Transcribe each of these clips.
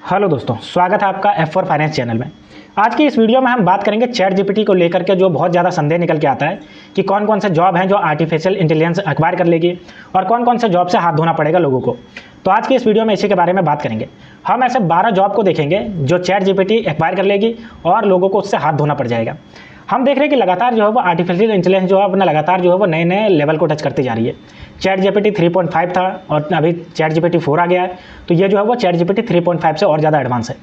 Hello दोस्तों, स्वागत है आपका F4 फाइनेंस चैनल में। आज की इस वीडियो में हम बात करेंगे चैट जीपीटी को लेकर के जो बहुत ज़्यादा संदेह निकल के आता है कि कौन कौन से जॉब हैं जो आर्टिफिशियल इंटेलिजेंस एक्वायर कर लेगी और कौन कौन से जॉब से हाथ धोना पड़ेगा लोगों को। तो आज की इस वीडियो में इसी के बारे में बात करेंगे। हम ऐसे 12 जॉब को देखेंगे जो चैट जीपीटी एक्वायर कर लेगी और लोगों को उससे हाथ धोना पड़ जाएगा। हम देख रहे हैं कि लगातार जो है वो आर्टिफिशियल इंटेलिजेंस जो है अपना लगातार जो है वो नए नए लेवल को टच करती जा रही है। चैट जीपीटी 3.5 था और अभी चैट जीपीटी 4 आ गया है, तो ये जो है वो चैट जीपीटी 3.5 से और ज़्यादा एडवांस है।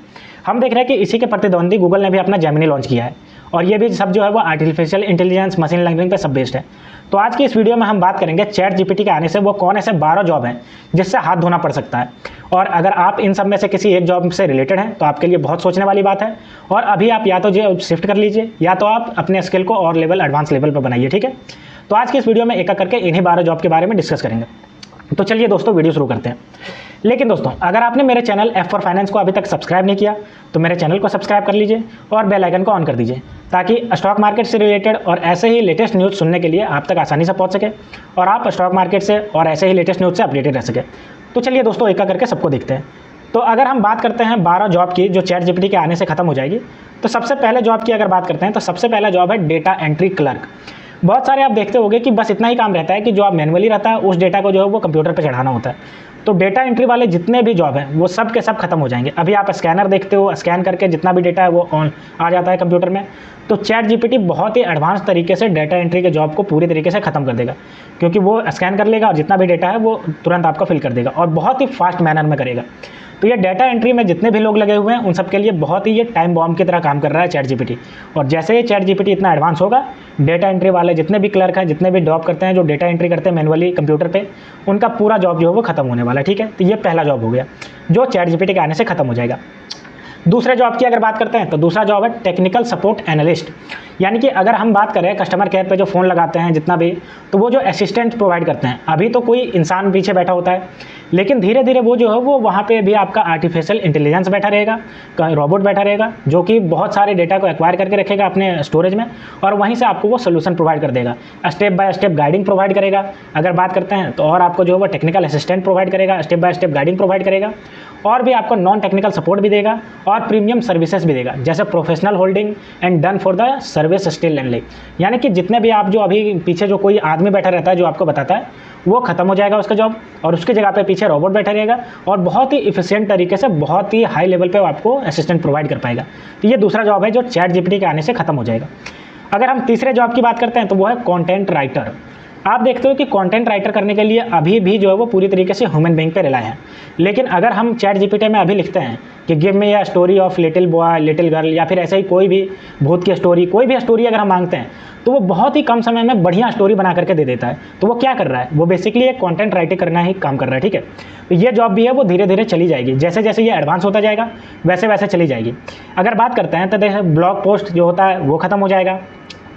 हम देख रहे हैं कि इसी के प्रतिद्वंदी गूगल ने भी अपना जेमिनी लॉन्च किया है और ये भी सब जो है वो आर्टिफिशियल इंटेलिजेंस मशीन लर्निंग पे सब बेस्ड है। तो आज की इस वीडियो में हम बात करेंगे चैट जीपीटी के आने से वो कौन ऐसे 12 जॉब हैं जिससे हाथ धोना पड़ सकता है, और अगर आप इन सब में से किसी एक जॉब से रिलेटेड हैं तो आपके लिए बहुत सोचने वाली बात है। और अभी आप या तो जो शिफ्ट कर लीजिए या तो आप अपने स्किल को और लेवल एडवांस लेवल पर बनाइए, ठीक है। तो आज की इस वीडियो में एक एक करके इन्हीं 12 जॉब के बारे में डिस्कस करेंगे। तो चलिए दोस्तों वीडियो शुरू करते हैं। लेकिन दोस्तों, अगर आपने मेरे चैनल F4 फाइनेंस को अभी तक सब्सक्राइब नहीं किया तो मेरे चैनल को सब्सक्राइब कर लीजिए और बेल आइकन को ऑन कर दीजिए ताकि स्टॉक मार्केट से रिलेटेड और ऐसे ही लेटेस्ट न्यूज़ सुनने के लिए आप तक आसानी से पहुंच सके और आप स्टॉक मार्केट से और ऐसे ही लेटेस्ट न्यूज़ से अपडेटेड रह सके। तो चलिए दोस्तों एक एक करके सबको देखते हैं। तो अगर हम बात करते हैं 12 जॉब की जो चैट जीपीटी के आने से खत्म हो जाएगी, तो सबसे पहले जॉब की अगर बात करते हैं तो सबसे पहला जॉब है डेटा एंट्री क्लर्क। बहुत सारे आप देखते होंगे कि बस इतना ही काम रहता है कि जो आप मैनुअली रहता है उस डेटा को जो है वो कंप्यूटर पे चढ़ाना होता है। तो डेटा एंट्री वाले जितने भी जॉब हैं वो सब के सब खत्म हो जाएंगे। अभी आप स्कैनर देखते हो, स्कैन करके जितना भी डेटा है वो ऑन आ जाता है कंप्यूटर में। तो चैट जीपीटी बहुत ही एडवांस तरीके से डेटा एंट्री के जॉब को पूरी तरीके से खत्म कर देगा, क्योंकि वो स्कैन कर लेगा और जितना भी डेटा है वो तुरंत आपका फिल कर देगा और बहुत ही फास्ट मैनर में करेगा। तो ये डेटा एंट्री में जितने भी लोग लगे हुए हैं उन सब के लिए बहुत ही ये टाइम बॉम्ब की तरह काम कर रहा है चैट जीपीटी। और जैसे ही चैट जीपीटी इतना एडवांस होगा, डेटा एंट्री वाले जितने भी क्लर्क हैं, जितने भी जॉब करते हैं, जो डेटा एंट्री करते हैं मैनुअली कंप्यूटर पे, उनका पूरा जॉब जो है वो खत्म होने वाला है, ठीक है। तो ये पहला जॉब हो गया जो चैट जीपीटी के आने से खत्म हो जाएगा। दूसरे जॉब की अगर बात करते हैं तो दूसरा जॉब है टेक्निकल सपोर्ट एनालिस्ट। यानी कि अगर हम बात करें कस्टमर केयर पे जो फ़ोन लगाते हैं जितना भी, तो वो जो असिस्टेंट प्रोवाइड करते हैं, अभी तो कोई इंसान पीछे बैठा होता है, लेकिन धीरे धीरे वो जो है वो वहाँ पे भी आपका आर्टिफिशियल इंटेलिजेंस बैठा रहेगा, रोबोट बैठा रहेगा जो कि बहुत सारे डेटा को एक्वायर करके रखेगा अपने स्टोरेज में और वहीं से आपको वो सोल्यूशन प्रोवाइड कर देगा, step by step guiding provide करेगा। अगर बात करते हैं तो और आपको जो है वो टेक्निकल असिस्टेंट प्रोवाइड करेगा, step by step guiding provide करेगा और भी आपको नॉन टेक्निकल सपोर्ट भी देगा और प्रीमियम सर्विसेज भी देगा, जैसे professional holding and done for the service still and like. यानी कि जितने भी आप जो अभी पीछे जो कोई आदमी बैठा रहता है जो आपको बताता है, वो खत्म हो जाएगा उसका जॉब और उसकी जगह पे पीछे रोबोट बैठा रहेगा और बहुत ही इफिशिएंट तरीके से बहुत ही हाई लेवल पे आपको असिस्टेंट प्रोवाइड कर पाएगा। तो ये दूसरा जॉब है जो चैट जीपीटी के आने से खत्म हो जाएगा। अगर हम तीसरे जॉब की बात करते हैं तो वो है कंटेंट राइटर। आप देखते हो कि कंटेंट राइटर करने के लिए अभी भी जो है वो पूरी तरीके से ह्यूमन बीइंग पे रिलाय है, लेकिन अगर हम चैट जीपीटी में अभी लिखते हैं कि गिव मी या story of little boy little girl या फिर ऐसे ही कोई भी भूत की स्टोरी, कोई भी स्टोरी अगर हम मांगते हैं तो वो बहुत ही कम समय में बढ़िया स्टोरी बना करके दे देता है। तो वो क्या कर रहा है, वो बेसिकली एक कंटेंट राइटिंग करना ही काम कर रहा है, ठीक है। तो ये जॉब भी है वो धीरे धीरे चली जाएगी, जैसे जैसे ये एडवांस होता जाएगा वैसे वैसे चली जाएगी। अगर बात करते हैं तो देखिए ब्लॉग पोस्ट जो होता है वो खत्म हो जाएगा।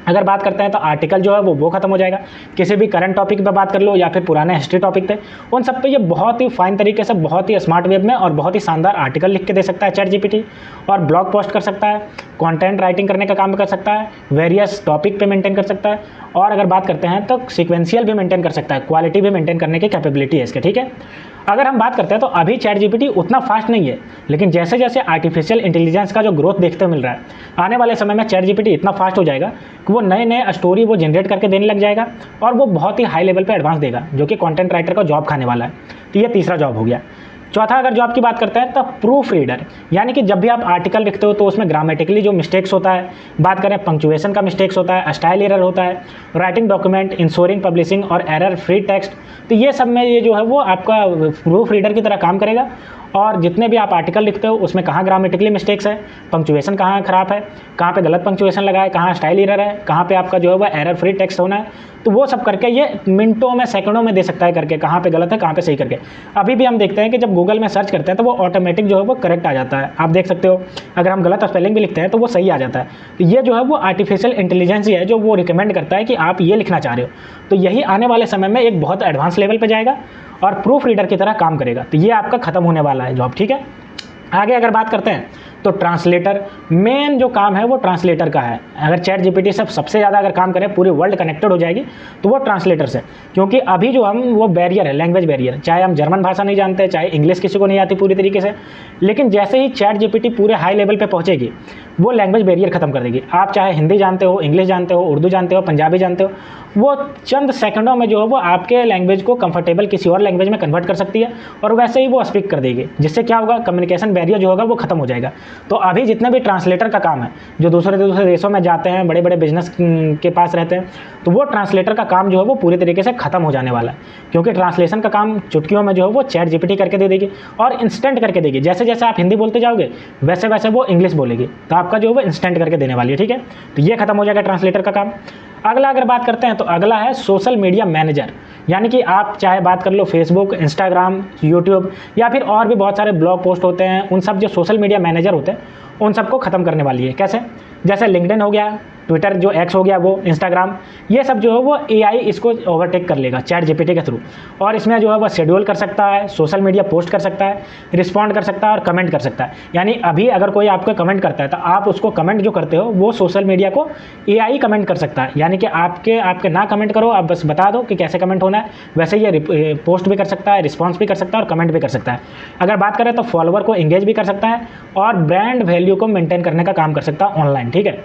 अगर बात करते हैं तो आर्टिकल जो है वो खत्म हो जाएगा। किसी भी करंट टॉपिक पे बात कर लो या फिर पुराने हिस्ट्री टॉपिक पे, उन सब पे ये बहुत ही फाइन तरीके से बहुत ही स्मार्ट वेब में और बहुत ही शानदार आर्टिकल लिख के दे सकता है चैट जीपीटी, और ब्लॉग पोस्ट कर सकता है, कंटेंट राइटिंग करने का काम कर सकता है, वेरियस टॉपिक पे मेंटेन कर सकता है, और अगर बात करते हैं तो सीक्वेंशियल भी मेंटेन कर सकता है, क्वालिटी भी मेंटेन करने की कैपेबिलिटी है इसके, ठीक है। अगर हम बात करते हैं तो अभी चैट जीपीटी उतना फास्ट नहीं है, लेकिन जैसे जैसे आर्टिफिशियल इंटेलिजेंस का जो ग्रोथ देखते हुए मिल रहा है, आने वाले समय में चैट जीपीटी इतना फास्ट हो जाएगा कि वो नए नए स्टोरी वो जनरेट करके देने लग जाएगा और वो बहुत ही हाई लेवल पे एडवांस देगा, जो कि कंटेंट राइटर का जॉब खाने वाला है। तो ये तीसरा जॉब हो गया। चौथा अगर जॉब की बात करते हैं तो प्रूफ रीडर, यानी कि जब भी आप आर्टिकल लिखते हो तो उसमें ग्रामेटिकली जो मिस्टेक्स होता है, बात करें पंक्चुएशन का मिस्टेक्स होता है, स्टाइल एरर होता है, राइटिंग डॉक्यूमेंट, इंश्योरिंग पब्लिशिंग और एरर फ्री टेक्स्ट, तो ये सब में ये जो है वो आपका प्रूफ रीडर की तरह काम करेगा। और जितने भी आप आर्टिकल लिखते हो उसमें कहाँ ग्रामेटिकली मिस्टेक्स है, पंक्चुएशन कहाँ ख़राब है, कहाँ पे गलत पंक्चुएशन लगा है, कहाँ स्टाइल एरर है, कहाँ पे आपका जो है वो एरर फ्री टेक्स्ट होना है, तो वो सब करके ये मिनटों में सेकंडों में दे सकता है करके, कहाँ पे गलत है कहाँ पे सही करके। अभी भी हम देखते हैं कि जब गूगल में सर्च करते हैं तो वो ऑटोमेटिक जो है वो करेक्ट आ जाता है, आप देख सकते हो। अगर हम गलत स्पेलिंग भी लिखते हैं तो वो सही आ जाता है। तो ये जो है वो आर्टिफिशियल इंटेलिजेंस ही है जो वो रिकमेंड करता है कि आप ये लिखना चाह रहे हो, तो यही आने वाले समय में एक बहुत एडवांस लेवल पर जाएगा और प्रूफ रीडर की तरह काम करेगा। तो ये आपका खत्म होने वाला है जॉब, ठीक है। आगे अगर बात करते हैं तो ट्रांसलेटर मेन जो काम है वो ट्रांसलेटर का है। अगर चैट जीपीटी सबसे ज़्यादा अगर काम करे, पूरी वर्ल्ड कनेक्टेड हो जाएगी, तो वो ट्रांसलेटर से। क्योंकि अभी जो हम वो बैरियर है, लैंग्वेज बैरियर, चाहे हम जर्मन भाषा नहीं जानते, चाहे इंग्लिश किसी को नहीं आती पूरी तरीके से, लेकिन जैसे ही चैट जीपीटी पूरे हाई लेवल पे पहुंचेगी, वो लैंग्वेज बैरियर खत्म कर देगी। आप चाहे हिंदी जानते हो, इंग्लिश जानते हो, उर्दू जानते हो, पंजाबी जानते हो, वो चंद सेकंडों में जो है वो आपके लैंग्वेज को कंफर्टेबल किसी और लैंग्वेज में कन्वर्ट कर सकती है, और वैसे ही वो स्पीक कर देगी, जिससे क्या होगा, कम्युनिकेशन बैरियर जो होगा वो खत्म हो जाएगा। तो अभी जितने भी ट्रांसलेटर का काम है, जो दूसरे देशों में जाते हैं, बड़े बड़े बिजनेस के पास रहते हैं, तो वो ट्रांसलेटर का काम जो है वो पूरी तरीके से खत्म हो जाने वाला है। क्योंकि ट्रांसलेशन का काम चुटकियों में जो है वो चैट जीपीटी करके दे देगी, और इंस्टेंट करके देगी। जैसे जैसे आप हिंदी बोलते जाओगे, वैसे वैसे वो इंग्लिश बोलेगी, तो आपका जो है वो इंस्टेंट करके देने वाली है। ठीक है, तो ये खत्म हो जाएगा ट्रांसलेटर का काम। अगला अगर बात करते हैं, तो अगला है सोशल मीडिया मैनेजर। यानी कि आप चाहे बात कर लो फेसबुक, इंस्टाग्राम, यूट्यूब, या फिर और भी बहुत सारे ब्लॉग पोस्ट होते हैं, उन सब जो सोशल मीडिया मैनेजर होते हैं, उन सबको खत्म करने वाली है। कैसे? जैसे लिंक्डइन हो गया, ट्विटर जो एक्स हो गया, वो इंस्टाग्राम, ये सब जो है वो एआई इसको ओवरटेक कर लेगा चैट जीपीटी के थ्रू। और इसमें जो है वो शेड्यूल कर सकता है, सोशल मीडिया पोस्ट कर सकता है, रिस्पॉन्ड कर सकता है और कमेंट कर सकता है। यानी अभी अगर कोई आपको कमेंट करता है, तो आप उसको कमेंट जो करते हो वो सोशल मीडिया को एआई कमेंट कर सकता है। यानी कि आपके ना कमेंट करो, आप बस बता दो कि कैसे कमेंट होना है, वैसे ये पोस्ट भी कर सकता है, रिस्पॉन्स भी कर सकता है और कमेंट भी कर सकता है। अगर बात करें तो फॉलोवर को एंगेज भी कर सकता है और ब्रांड वैल्यू को मेंटेन करने का काम कर सकता है ऑनलाइन। ठीक है,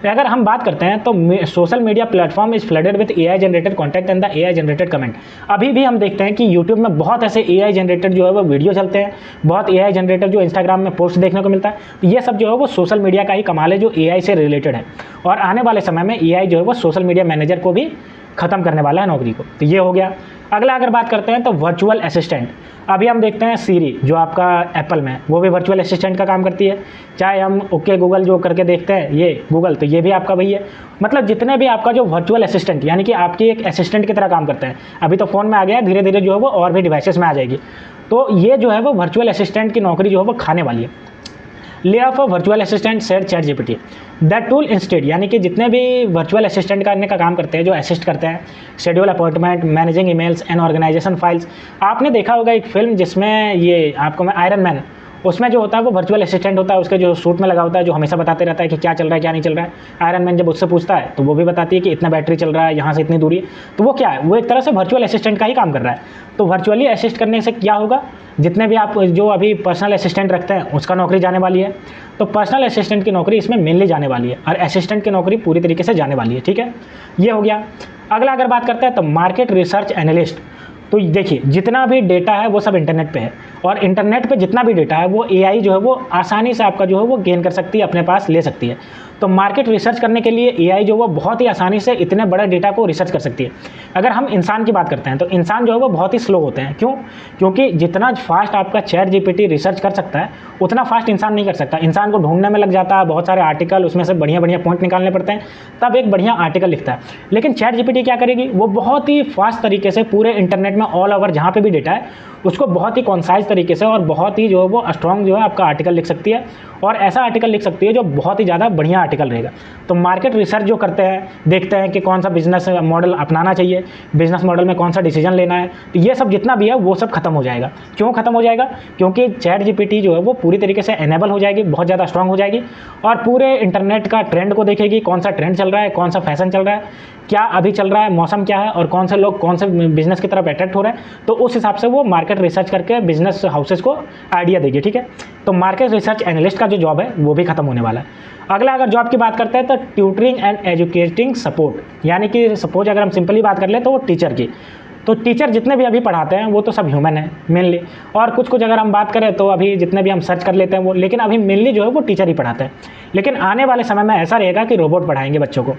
अगर हम बात करते हैं तो social media platform is flooded with AI generated content and the AI generated comment. अभी भी हम देखते हैं कि यूट्यूब में बहुत ऐसे एआई जनरेटेड जो है वो वीडियो चलते हैं, बहुत एआई जनरेटेड जो इंस्टाग्राम में पोस्ट देखने को मिलता है। तो ये सब जो है वो सोशल मीडिया का ही कमाल है, जो एआई से रिलेटेड है। और आने वाले समय में एआई जो है वो सोशल मीडिया मैनेजर को भी खत्म करने वाला है, नौकरी को। तो ये हो गया। अगला अगर बात करते हैं तो वर्चुअल असिस्टेंट। अभी हम देखते हैं सीरी जो आपका एप्पल में, वो भी वर्चुअल असिस्टेंट का काम करती है। चाहे हम ओके गूगल जो करके देखते हैं, ये गूगल, तो ये भी आपका वही है। मतलब जितने भी आपका जो वर्चुअल असिस्टेंट, यानी कि आपकी एक असिस्टेंट की तरह काम करते हैं, अभी तो फ़ोन में आ गया है, धीरे धीरे जो है वो और भी डिवाइसेस में आ जाएगी। तो ये जो है वो वर्चुअल असिस्टेंट की नौकरी जो है वो खाने वाली है। Lay off virtual assistant said chat GPT that tool instead. यानी कि जितने भी वर्चुअल असिस्टेंट करने का काम करते हैं, जो असिस्ट करते हैं, schedule appointment, managing emails and organisation files. आपने देखा होगा एक फिल्म जिसमें ये आपको मैं आयरन मैन, उसमें जो होता है वो वर्चुअल असिस्टेंट होता है, उसके जो सूट में लगा होता है, जो हमेशा बताते रहता है कि क्या चल रहा है क्या नहीं चल रहा है। आयरन मैन जब उससे पूछता है तो वो भी बताती है कि इतना बैटरी चल रहा है, यहाँ से इतनी दूरी है। तो वो क्या है, वो एक तरह से वर्चुअल असिस्टेंट का ही काम कर रहा है। तो वर्चुअली असिस्ट करने से क्या होगा, जितने भी आप जो अभी पर्सनल असिस्टेंट रखते हैं उसका नौकरी जाने वाली है। तो पर्सनल असिस्टेंट की नौकरी इसमें मेनली जाने वाली है, और असिस्टेंट की नौकरी पूरी तरीके से जाने वाली है। ठीक है, ये हो गया। अगला अगर बात करते हैं तो मार्केट रिसर्च एनालिस्ट। तो देखिए जितना भी डेटा है वो सब इंटरनेट पे है, और इंटरनेट पे जितना भी डेटा है वो एआई जो है वो आसानी से आपका जो है वो गेन कर सकती है, अपने पास ले सकती है। तो मार्केट रिसर्च करने के लिए एआई जो वो बहुत ही आसानी से इतने बड़े डेटा को रिसर्च कर सकती है। अगर हम इंसान की बात करते हैं तो इंसान जो है वो बहुत ही स्लो होते हैं। क्यों? क्योंकि जितना फास्ट आपका चैट जीपीटी रिसर्च कर सकता है, उतना फास्ट इंसान नहीं कर सकता। इंसान को ढूंढने में लग जाता है, बहुत सारे आर्टिकल, उसमें से बढ़िया बढ़िया पॉइंट निकालने पड़ते हैं, तब एक बढ़िया आर्टिकल लिखता है। लेकिन चैट जीपीटी क्या करेगी, वो बहुत ही फास्ट तरीके से पूरे इंटरनेट में ऑल ओवर जहाँ पे भी डेटा है उसको बहुत ही कॉन्साइज तरीके से और बहुत ही जो है वो स्ट्रॉन्ग जो है आपका आर्टिकल लिख सकती है, और ऐसा आर्टिकल लिख सकती है जो बहुत ही ज़्यादा बढ़िया आर्टिकल रहेगा। तो मार्केट रिसर्च जो करते हैं, देखते हैं कि कौन सा बिजनेस मॉडल अपनाना चाहिए, बिजनेस मॉडल में कौन सा डिसीजन लेना है, तो ये सब जितना भी है वो सब खत्म हो जाएगा। क्यों खत्म हो जाएगा? क्योंकि चैट जीपीटी जो है वो पूरी तरीके से एनेबल हो जाएगी, बहुत ज़्यादा स्ट्रॉन्ग हो जाएगी, और पूरे इंटरनेट का ट्रेंड को देखेगी, कौन सा ट्रेंड चल रहा है, कौन सा फैशन चल रहा है, क्या अभी चल रहा है, मौसम क्या है, और कौन से लोग कौन से बिजनेस की तरफ अट्रैक्ट हो रहे हैं। तो उस हिसाब से वो मार्केट रिसर्च करके बिजनेस हाउसेस को आइडिया देगी। ठीक है, तो मार्केट रिसर्च एनालिस्ट का जो जॉब है वो भी खत्म होने वाला है। अगला अगर जॉब की बात करते हैं तो ट्यूटरिंग एंड एजुकेटिंग सपोर्ट। यानी कि सपोज अगर हम सिंपली बात कर ले तो वो टीचर की, तो टीचर जितने भी अभी पढ़ाते हैं वो तो सब ह्यूमन है मेनली, और कुछ कुछ अगर हम बात करें तो अभी जितने भी हम सर्च कर लेते हैं वो, लेकिन अभी मेनली जो है वो टीचर ही पढ़ाते हैं। लेकिन आने वाले समय में ऐसा रहेगा कि रोबोट पढ़ाएंगे बच्चों को,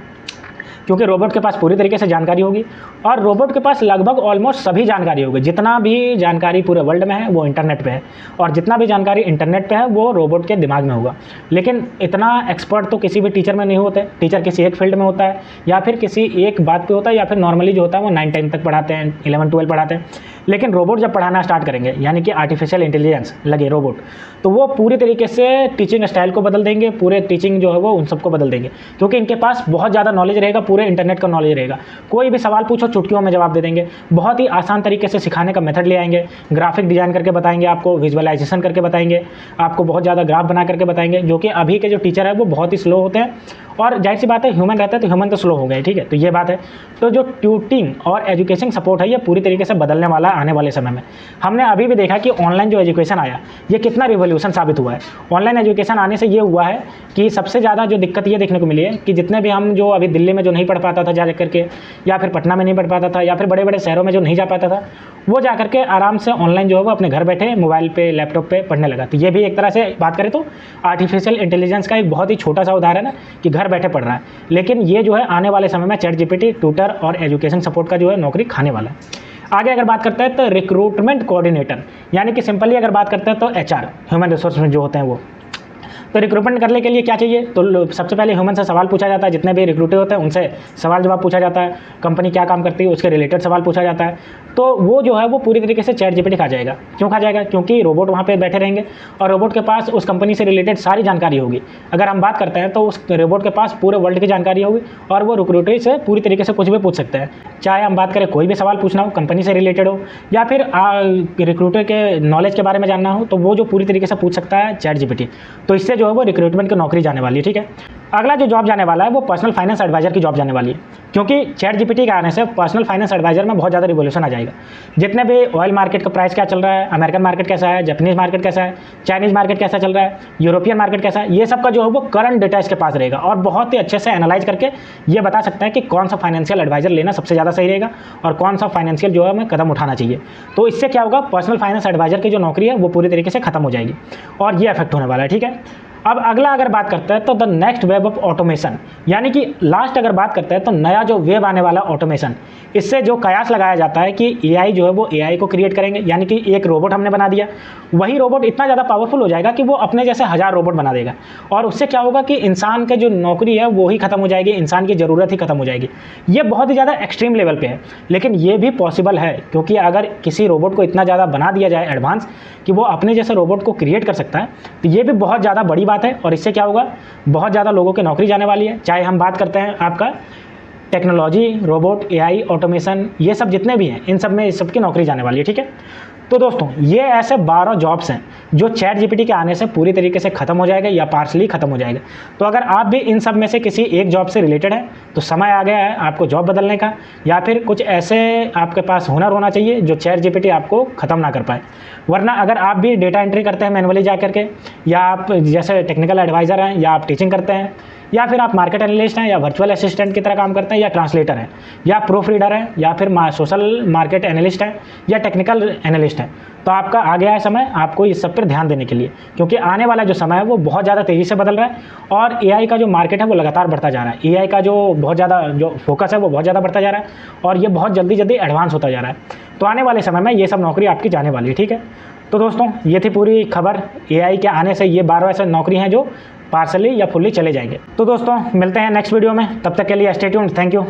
क्योंकि रोबोट के पास पूरी तरीके से जानकारी होगी, और रोबोट के पास लगभग ऑलमोस्ट सभी जानकारी होगी। जितना भी जानकारी पूरे वर्ल्ड में है वो इंटरनेट पे है, और जितना भी जानकारी इंटरनेट पे है वो रोबोट के दिमाग में होगा। लेकिन इतना एक्सपर्ट तो किसी भी टीचर में नहीं होते। टीचर किसी एक फील्ड में होता है, या फिर किसी एक बात पे होता है, या फिर नॉर्मली जो होता है वो 9-10 तक पढ़ाते हैं, 11-12 पढ़ाते हैं। लेकिन रोबोट जब पढ़ाना स्टार्ट करेंगे, यानी कि आर्टिफिशियल इंटेलिजेंस लगे रोबोट, तो वो पूरी तरीके से टीचिंग स्टाइल को बदल देंगे, पूरे टीचिंग जो है वो उन सबको बदल देंगे, क्योंकि इनके पास बहुत ज़्यादा नॉलेज रहेगा पूरे इंटरनेट का नॉलेज रहेगा। कोई भी सवाल पूछो चुटकियों में जवाब दे देंगे। बहुत ही आसान तरीके से सिखाने का मेथड ले आएंगे। ग्राफिक डिजाइन करके बताएंगे, आपको विजुअलाइजेशन करके बताएंगे, आपको बहुत ज़्यादा ग्राफ बना करके बताएंगे, जो कि अभी के जो टीचर है वो बहुत ही स्लो होते हैं। और जाहिर सी बात है, ह्यूमन रहता है तो ह्यूमन तो स्लो हो गए, ठीक है। तो ये बात है। तो जो ट्यूटिंग और एजुकेशन सपोर्ट है ये पूरी तरीके से बदलने वाला है आने वाले समय में। हमने अभी भी देखा कि ऑनलाइन जो एजुकेशन आया ये कितना रिवोल्यूशन साबित हुआ है। ऑनलाइन एजुकेशन आने से ये हुआ है कि सबसे ज़्यादा जो दिक्कत ये देखने को मिली है कि जितने भी हम जो अभी दिल्ली में जो नहीं पढ़ पाता था जा करके, या फिर पटना में नहीं पढ़ पाता था, या फिर बड़े बड़े शहरों में जो नहीं जा पाता था, वो जा करके आराम से ऑनलाइन जो है वो अपने घर बैठे मोबाइल पे लैपटॉप पे पढ़ने लगा। तो ये भी एक तरह से बात करें तो आर्टिफिशियल इंटेलिजेंस का एक बहुत ही छोटा सा उदाहरण है कि घर बैठे पढ़ रहा है। लेकिन ये जो है आने वाले समय में चैट जीपीटी, ट्यूटर और एजुकेशन सपोर्ट का जो है नौकरी खाने वाला है। आगे अगर बात करते हैं तो रिक्रूटमेंट कोऑर्डिनेटर, यानी कि सिंपली अगर बात करते हैं तो एचआर, ह्यूमन रिसोर्स में जो होते हैं वो। तो रिक्रूटमेंट करने के लिए क्या चाहिए, तो सबसे पहले ह्यूमन से सवाल पूछा जाता है। जितने भी रिक्रूटर होते हैं उनसे सवाल जवाब पूछा जाता है, कंपनी क्या काम करती है उसके रिलेटेड सवाल पूछा जाता है। तो वो जो है वो पूरी तरीके से चैट जीपीटी खा जाएगा। क्यों खा जाएगा? क्योंकि रोबोट वहाँ पे बैठे रहेंगे और रोबोट के पास उस कंपनी से रिलेटेड सारी जानकारी होगी। अगर हम बात करते हैं तो उस रोबोट के पास पूरे वर्ल्ड की जानकारी होगी और वो रिक्रूटर से पूरी तरीके से कुछ भी पूछ सकते हैं। चाहे हम बात करें कोई भी सवाल पूछना हो, कंपनी से रिलेटेड हो, या फिर रिक्रूटर के नॉलेज के बारे में जानना हो, तो वो जो पूरी तरीके से पूछ सकता है चैट जीपीटी। तो इससे जो है वो रिक्रूटमेंट की नौकरी जाने वाली है, ठीक है। अगला जो जॉब जाने वाला है वो पर्सनल फाइनेंस एडवाइजर की जॉब जाने वाली है, क्योंकि चैट जीपीटी के आने से पर्सनल फाइनेंस एडवाइजर में बहुत ज़्यादा रिवोल्यूशन आ जाएगा। जितने भी ऑयल मार्केट का प्राइस क्या चल रहा है, अमेरिकन मार्केट कैसा है, जापानीज मार्केट कैसा है, चाइनीज़ मार्केट कैसा चल रहा है, यूरोपियन मार्केट कैसा है, ये सब का जो है वो करंट डेटा इसके पास रहेगा और बहुत ही अच्छे से एनालाइज करके ये बता सकता है कि कौन सा फाइनेंशियल एडवाइजर लेना सबसे ज़्यादा सही रहेगा और कौन सा फाइनेंशियल जो है हमें कदम उठाना चाहिए। तो इससे क्या होगा, पर्सनल फाइनेंस एडवाइजर की जो नौकरी है वो पूरी तरीके से खत्म हो जाएगी और ये इफेक्ट होने वाला है, ठीक है। अब अगला अगर बात करते हैं तो the next web of automation, यानी कि लास्ट अगर बात करते हैं तो नया जो वेब आने वाला ऑटोमेशन, इससे जो कयास लगाया जाता है कि एआई जो है वो एआई को क्रिएट करेंगे। यानी कि एक रोबोट हमने बना दिया, वही रोबोट इतना ज़्यादा पावरफुल हो जाएगा कि वो अपने जैसे 1000 रोबोट बना देगा और उससे क्या होगा कि इंसान के जो नौकरी है वो ही खत्म हो जाएगी, इंसान की ज़रूरत ही खत्म हो जाएगी। ये बहुत ही ज़्यादा एक्सट्रीम लेवल पे है, लेकिन ये भी पॉसिबल है, क्योंकि अगर किसी रोबोट को इतना ज़्यादा बना दिया जाए एडवांस कि वो अपने जैसे रोबोट को क्रिएट कर सकता है, तो ये भी बहुत ज़्यादा बड़ी बात है और इससे क्या होगा, बहुत ज़्यादा लोगों की नौकरी जाने वाली है। चाहे हम बात करते हैं आपका टेक्नोलॉजी, रोबोट, एआई, ऑटोमेशन, ये सब जितने भी हैं इन सब में इस सब की नौकरी जाने वाली है, ठीक है। तो दोस्तों ये ऐसे 12 जॉब्स हैं जो चैट जीपीटी के आने से पूरी तरीके से खत्म हो जाएगा या पार्शली खत्म हो जाएगा। तो अगर आप भी इन सब में से किसी एक जॉब से रिलेटेड है तो समय आ गया है आपको जॉब बदलने का, या फिर कुछ ऐसे आपके पास हुनर होना चाहिए जो चैट जीपीटी आपको ख़त्म ना कर पाए। वरना अगर आप भी डेटा एंट्री करते हैं मैनुअली जा करके, या आप जैसे टेक्निकल एडवाइज़र हैं, या आप टीचिंग करते हैं, या फिर आप मार्केट एनालिस्ट हैं, या वर्चुअल असिस्टेंट की तरह काम करते हैं, या ट्रांसलेटर हैं, या प्रूफ रीडर हैं, या फिर सोशल मार्केट एनालिस्ट हैं, या टेक्निकल एनालिस्ट हैं, तो आपका आ गया है समय आपको इस सब पर ध्यान देने के लिए, क्योंकि आने वाला जो समय है वो बहुत ज़्यादा तेज़ी से बदल रहा है और एआई का जो मार्केट है वो लगातार बढ़ता जा रहा है। एआई का जो बहुत ज़्यादा जो फोकस है वो बहुत ज़्यादा बढ़ता जा रहा है और ये बहुत जल्दी जल्दी एडवांस होता जा रहा है। तो आने वाले समय में ये सब नौकरी आपकी जाने वाली है, ठीक है। तो दोस्तों ये थी पूरी खबर, एआई के आने से ये 12 ऐसे नौकरी हैं जो पार्सली या फुल्ली चले जाएंगे। तो दोस्तों मिलते हैं नेक्स्ट वीडियो में, तब तक के लिए स्टे ट्यून्ड, थैंक यू।